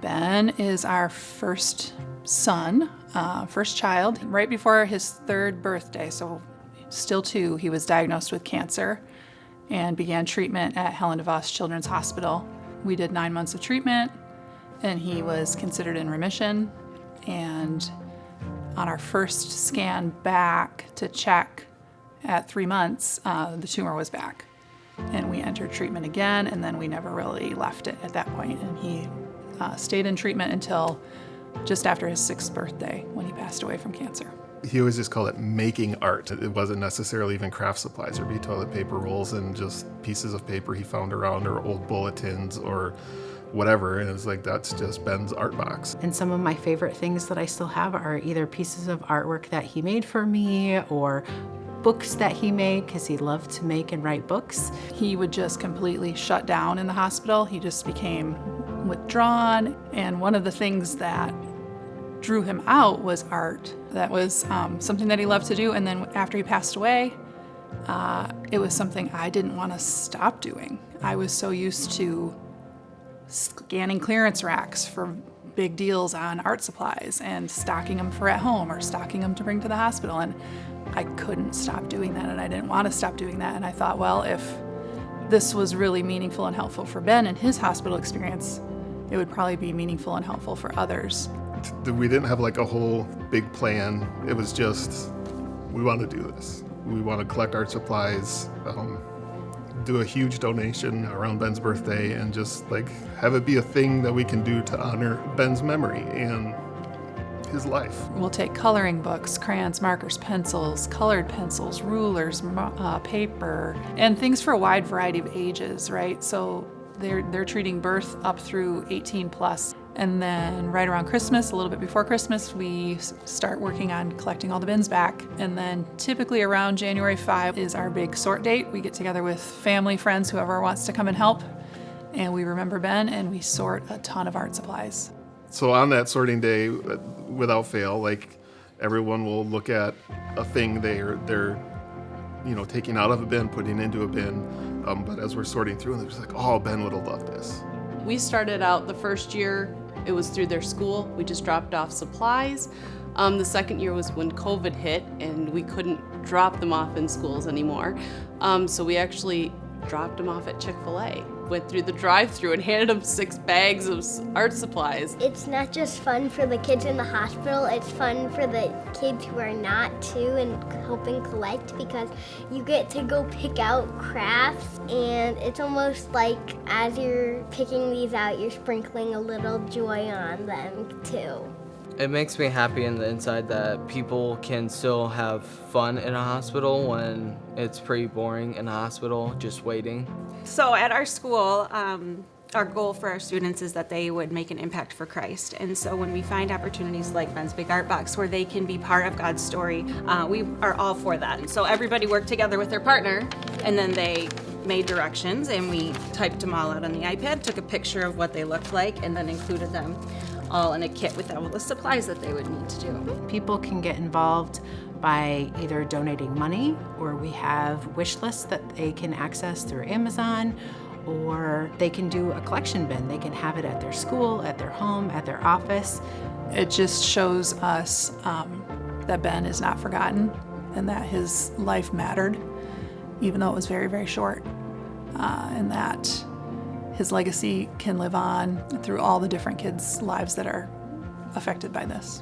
Ben is our first son, first child. Right before his third birthday, so still 2, he was diagnosed with cancer and began treatment at Helen DeVos Children's Hospital. We did 9 months of treatment, and he was considered in remission. And on our first scan back to check at 3 months, the tumor was back. And we entered treatment again, and then we never really left it at that point. And he stayed in treatment until just after his 6th birthday when he passed away from cancer. He always just called it making art. It wasn't necessarily even craft supplies. There'd be toilet paper rolls and just pieces of paper he found around, or old bulletins or whatever. And it was like, that's just Ben's art box. And some of my favorite things that I still have are either pieces of artwork that he made for me or books that he made, because he loved to make and write books. He would just completely shut down in the hospital. He just became withdrawn. And one of the things that drew him out was art. That was something that he loved to do. And then after he passed away, it was something I didn't want to stop doing. I was so used to scanning clearance racks for big deals on art supplies and stocking them for at home or stocking them to bring to the hospital. And I couldn't stop doing that, and I didn't want to stop doing that. And I thought, well, if this was really meaningful and helpful for Ben and his hospital experience, it would probably be meaningful and helpful for others. We didn't have like a whole big plan. It was just, we want to do this. We want to collect art supplies, do a huge donation around Ben's birthday, and just like have it be a thing that we can do to honor Ben's memory and his life. We'll take coloring books, crayons, markers, pencils, colored pencils, rulers, paper, and things for a wide variety of ages, right? So they're treating birth up through 18 plus. And then right around Christmas, a little bit before Christmas, we start working on collecting all the bins back. And then typically around January 5 is our big sort date. We get together with family, friends, whoever wants to come and help. And we remember Ben, and we sort a ton of art supplies. So on that sorting day, without fail, like everyone will look at a thing they're taking out of a bin, putting into a bin. But as we're sorting through, they're just like, oh, Ben would have loved this. We started out the first year, it was through their school. We just dropped off supplies. The second year was when COVID hit and we couldn't drop them off in schools anymore. So we actually dropped them off at Chick-fil-A. Went through the drive-thru and handed them 6 bags of art supplies. It's not just fun for the kids in the hospital, it's fun for the kids who are not too, and helping collect, because you get to go pick out crafts, and it's almost like as you're picking these out, you're sprinkling a little joy on them too. It makes me happy in the inside that people can still have fun in a hospital when it's pretty boring in a hospital, just waiting. So at our school, our goal for our students is that they would make an impact for Christ. And so when we find opportunities like Ben's Big Art Box where they can be part of God's story, we are all for that. And so everybody worked together with their partner, and then they made directions, and we typed them all out on the iPad, took a picture of what they looked like, and then included them all in a kit with all the supplies that they would need to do. People can get involved by either donating money, or we have wish lists that they can access through Amazon, or they can do a collection bin. They can have it at their school, at their home, at their office. It just shows us that Ben is not forgotten and that his life mattered, even though it was very, very short, and that his legacy can live on through all the different kids' lives that are affected by this.